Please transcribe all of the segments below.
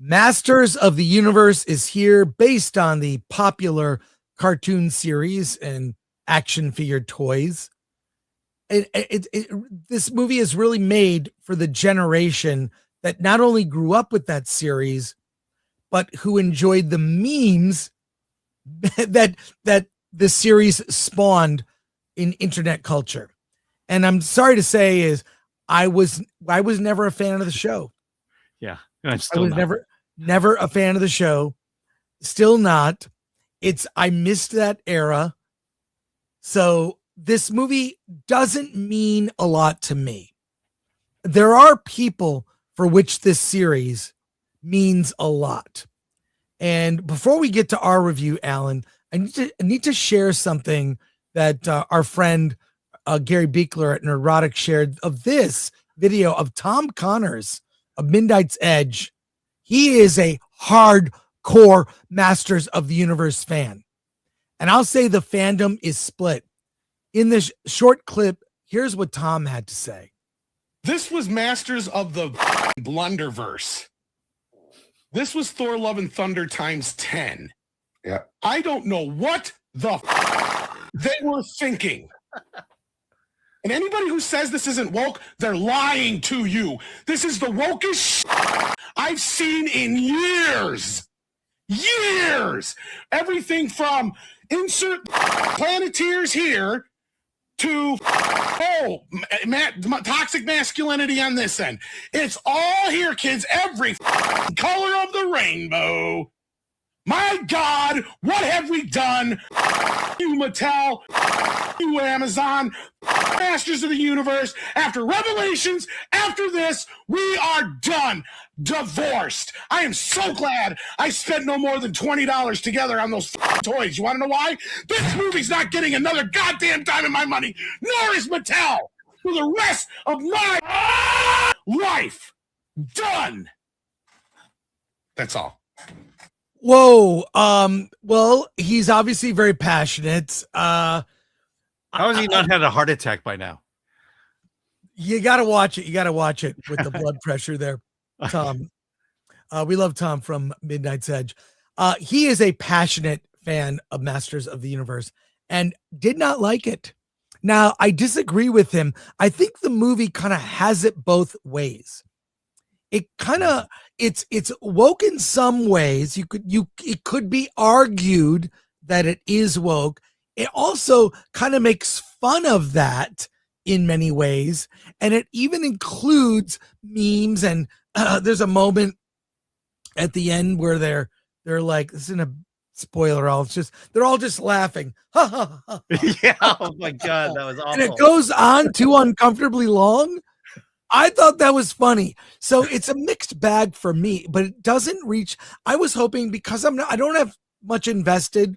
Masters of the Universe is here based on the popular cartoon series and action figure toys. This movie is really made for the generation that not only grew up with that series, but who enjoyed the memes that the series spawned in internet culture. And I'm sorry to say is I was never a fan of the show. Yeah, I was never a fan of the show. Still not. I missed that era. So this movie doesn't mean a lot to me. There are people for which this series means a lot. And before we get to our review, Alan, I need to share something that our friend Gary Beekler at Neurotic shared of this video of Tom Connors of Midnight's Edge. He is a hardcore Masters of the Universe fan. And I'll say the fandom is split. In this short clip, here's what Tom had to say. This was Masters of the Blunderverse. This was Thor Love and Thunder times 10. Yeah. I don't know what the they were thinking. And anybody who says this isn't woke, they're lying to you. This is the wokest I've seen in years. Years. Everything from insert Planeteers here to toxic masculinity on this end. It's all here, kids. Every color of the rainbow. My God, what have we done? You Mattel, you Amazon, Masters of the Universe. After Revelations, after this, we are done. Divorced. I am so glad I spent no more than $20 together on those toys. You want to know why? This movie's not getting another goddamn dime of my money, nor is Mattel, for the rest of my life. Done. That's all. Whoa. Well, he's obviously very passionate. How has he not had a heart attack by now? You got to watch it. You got to watch it with the blood pressure there, Tom. We love Tom from Midnight's Edge. He is a passionate fan of Masters of the Universe and did not like it. Now, I disagree with him. I think the movie kind of has it both ways. It kind of it's woke in some ways. It could be argued that it is woke. It also kind of makes fun of that in many ways, and it even includes memes. And there's a moment at the end where they're like, this isn't a spoiler, they're all just laughing. Yeah. Oh my God, that was awful. And it goes on too uncomfortably long. I thought that was funny. So it's a mixed bag for me, but it doesn't reach. I was hoping, because I don't have much invested,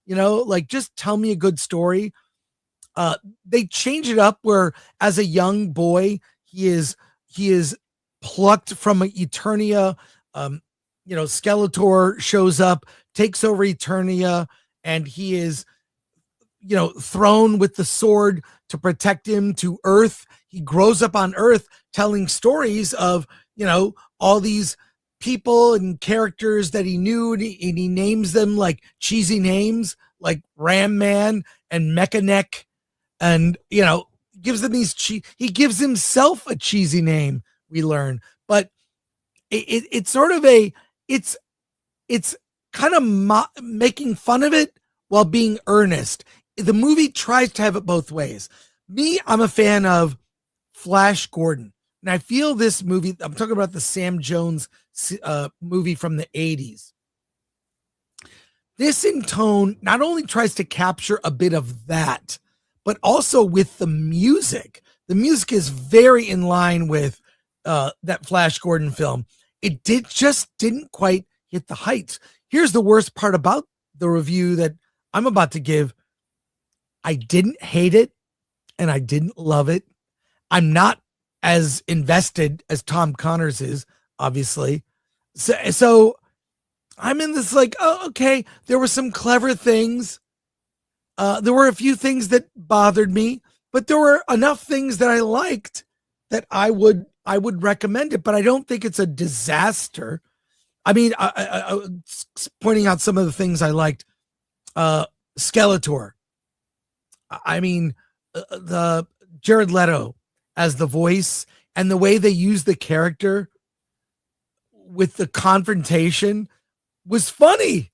like, just tell me a good story. They change it up where as a young boy, he is plucked from Eternia. Skeletor shows up, takes over Eternia, and he is, thrown with the sword to protect him to Earth. He grows up on Earth telling stories of, all these people and characters that he knew, and he names them like cheesy names like Ram Man and Mechaneck, and gives them he gives himself a cheesy name, we learn. But it's sort of it's kind of making fun of it while being earnest. The movie tries to have it both ways. Me, I'm a fan of Flash Gordon. And I feel this movie, I'm talking about the Sam Jones movie from the 80s. This in tone not only tries to capture a bit of that, but also with the music. The music is very in line with that Flash Gordon film. It didn't quite hit the heights. Here's the worst part about the review that I'm about to give. I didn't hate it and I didn't love it. I'm not as invested as Tom Connors is, obviously. So I'm in this like, oh, okay, there were some clever things. There were a few things that bothered me, but there were enough things that I liked that I would recommend it, but I don't think it's a disaster. I mean, pointing out some of the things I liked. Skeletor. I mean, the Jared Leto as the voice and the way they use the character with the confrontation was funny.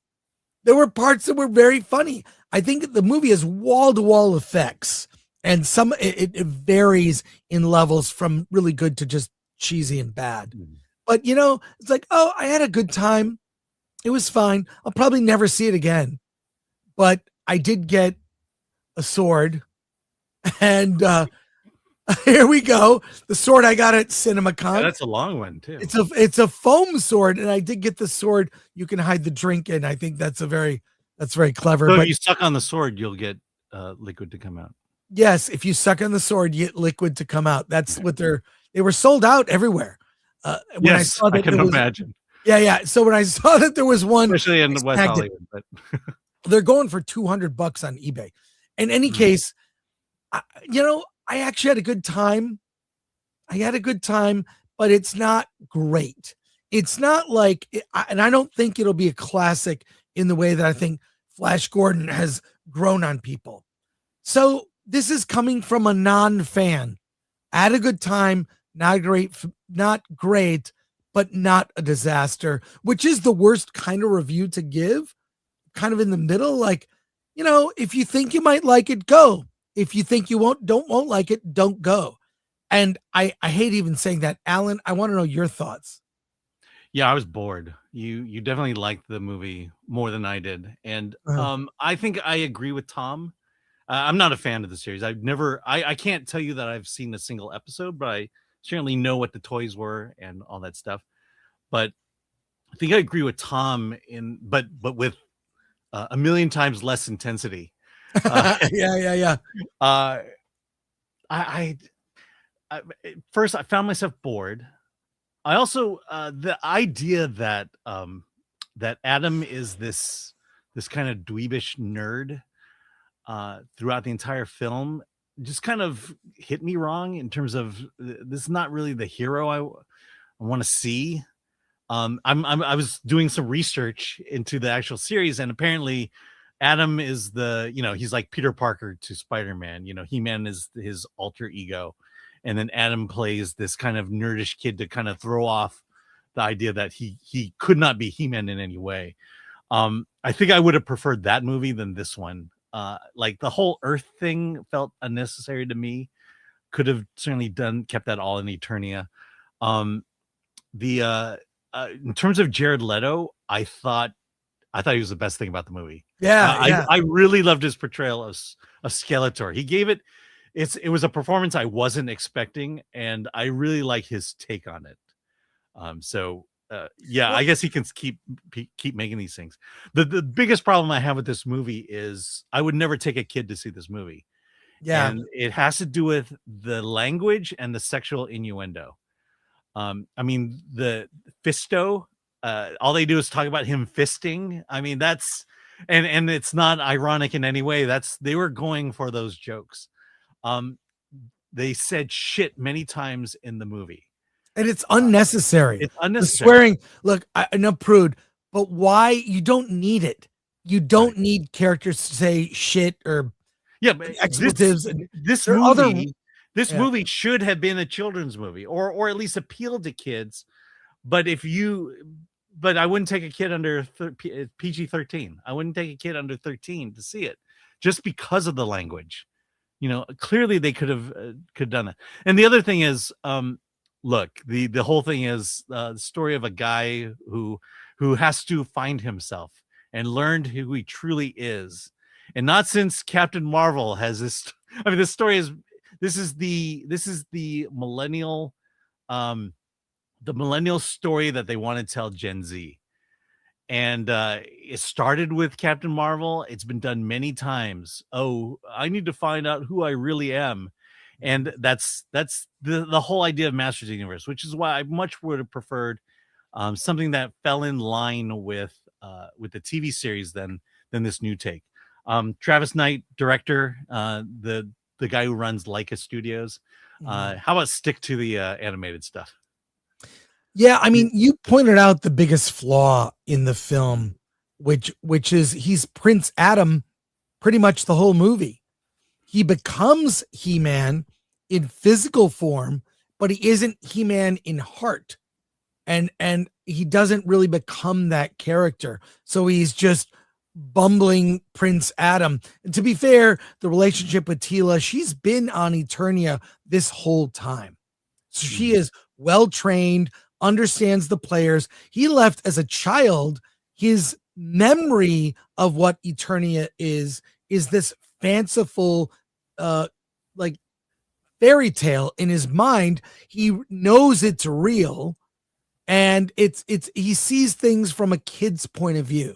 There were parts that were very funny. I think the movie has wall-to-wall effects, and it varies in levels from really good to just cheesy and bad. But it's like, oh, I had a good time. It was fine. I'll probably never see it again. But I did get a sword, and here we go. The sword I got at CinemaCon. Yeah, that's a long one too. It's a foam sword, and I did get the sword you can hide the drink in. I think that's very clever. So but if you suck on the sword, you'll get liquid to come out. Yes, if you suck on the sword, you get liquid to come out. That's what they were sold out everywhere. When I saw that, I can imagine. Yeah. So when I saw that there was one, especially in West Hollywood, but they're going for $200 on eBay. In any case, I actually had a good time. But it's not great. It's not like, and I don't think it'll be a classic in the way that I think Flash Gordon has grown on people. So this is coming from a non-fan. I had a good time, not great, but not a disaster, which is the worst kind of review to give. Kind of in the middle, like, if you think you might like it, go. If you think you won't like it, don't go. And I hate even saying that. Alan, I want to know your thoughts. Yeah, I was bored. You definitely liked the movie more than I did. And I think I agree with Tom. I'm not a fan of the series. I can't tell you that I've seen a single episode, but I certainly know what the toys were and all that stuff. But I think I agree with Tom but with a million times less intensity. Yeah. First, I found myself bored. I also the idea that that Adam is this kind of dweebish nerd throughout the entire film just kind of hit me wrong in terms of this is not really the hero I want to see. I was doing some research into the actual series, and apparently Adam is he's like Peter Parker to Spider-Man. He-Man is his alter ego. And then Adam plays this kind of nerdish kid to kind of throw off the idea that he could not be He-Man in any way. I think I would have preferred that movie than this one. Like the whole Earth thing felt unnecessary to me. Could have certainly kept that all in Eternia. In terms of Jared Leto, I thought he was the best thing about the movie. Yeah. I really loved his portrayal of Skeletor. He gave it. It was a performance I wasn't expecting, and I really like his take on it. I guess he can keep making these things. The biggest problem I have with this movie is I would never take a kid to see this movie. Yeah, and it has to do with the language and the sexual innuendo. I mean, the fisto. All they do is talk about him fisting. I mean, that's and it's not ironic in any way. They were going for those jokes. They said shit many times in the movie, and it's unnecessary. It's unnecessary. The swearing. Look, I'm not prude, but why? You don't need it. You don't need characters to say shit or expletives. This movie should have been a children's movie, or at least appealed to kids. But I wouldn't take a kid under PG-13. I wouldn't take a kid under 13 to see it, just because of the language. Clearly they could have done it. And the other thing is, look, the whole thing is the story of a guy who has to find himself and learned who he truly is. And not since Captain Marvel has this. I mean, this story is the millennial, story that they want to tell Gen Z. And it started with Captain Marvel. It's been done many times. Oh, I need to find out who I really am. And that's the whole idea of Masters of the Universe, which is why I much would have preferred something that fell in line with the TV series than this new take. Travis Knight, director, the guy who runs Leica Studios. How about stick to the animated stuff? Yeah, I mean, you pointed out the biggest flaw in the film, which is he's Prince Adam pretty much the whole movie. He becomes He-Man in physical form, but he isn't He-Man in heart. And he doesn't really become that character. So he's just bumbling Prince Adam. And to be fair, the relationship with Tila, she's been on Eternia this whole time. So she is well trained, understands the players. He left as a child. His memory of what Eternia is this fanciful like fairy tale in his mind. He knows it's real, and it's he sees things from a kid's point of view.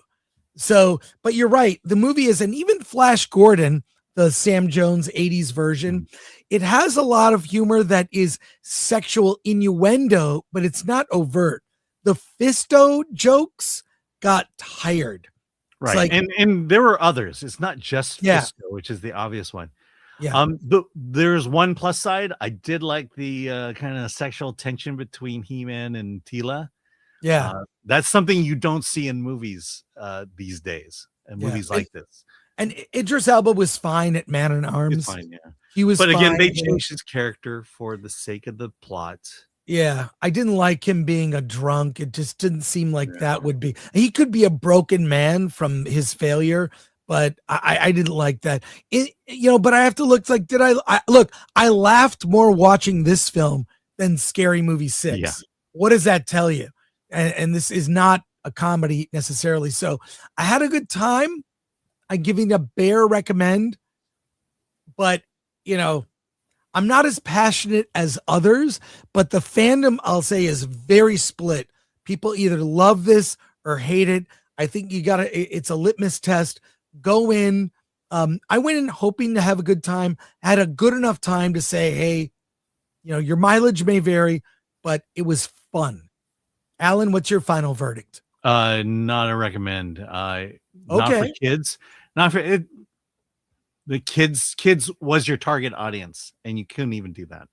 So, but you're right, the movie is, and even Flash Gordon, the Sam Jones 80s version, it has a lot of humor that is sexual innuendo, but it's not overt. The Fisto jokes got tired. Right. Like, and there were others. It's not just Yeah. Fisto, which is the obvious one. yeah, But there's one plus side. I did like the kind of sexual tension between He-Man and Tila. yeah. That's something you don't see in movies these days, and Yeah. movies like this. And Idris Elba was fine at Man at Arms. It's fine, yeah. He was But again, they fine. changed his character for the sake of the plot. Yeah, I didn't like him being a drunk. It just didn't seem like that would be. He could be a broken man from his failure, but I didn't like that. But I have to look. Like, I laughed more watching this film than Scary Movie 6. Yeah. What does that tell you? And this is not a comedy necessarily. So I had a good time. I'm giving a bare recommend, but I'm not as passionate as others, but the fandom, I'll say, is very split. People either love this or hate it. I think it's a litmus test. Go in. I went in hoping to have a good time, had a good enough time to say, hey, your mileage may vary, but it was fun. Alan, what's your final verdict? Not a recommend. Not Okay. for kids. Not for it. The kids was your target audience, and you couldn't even do that.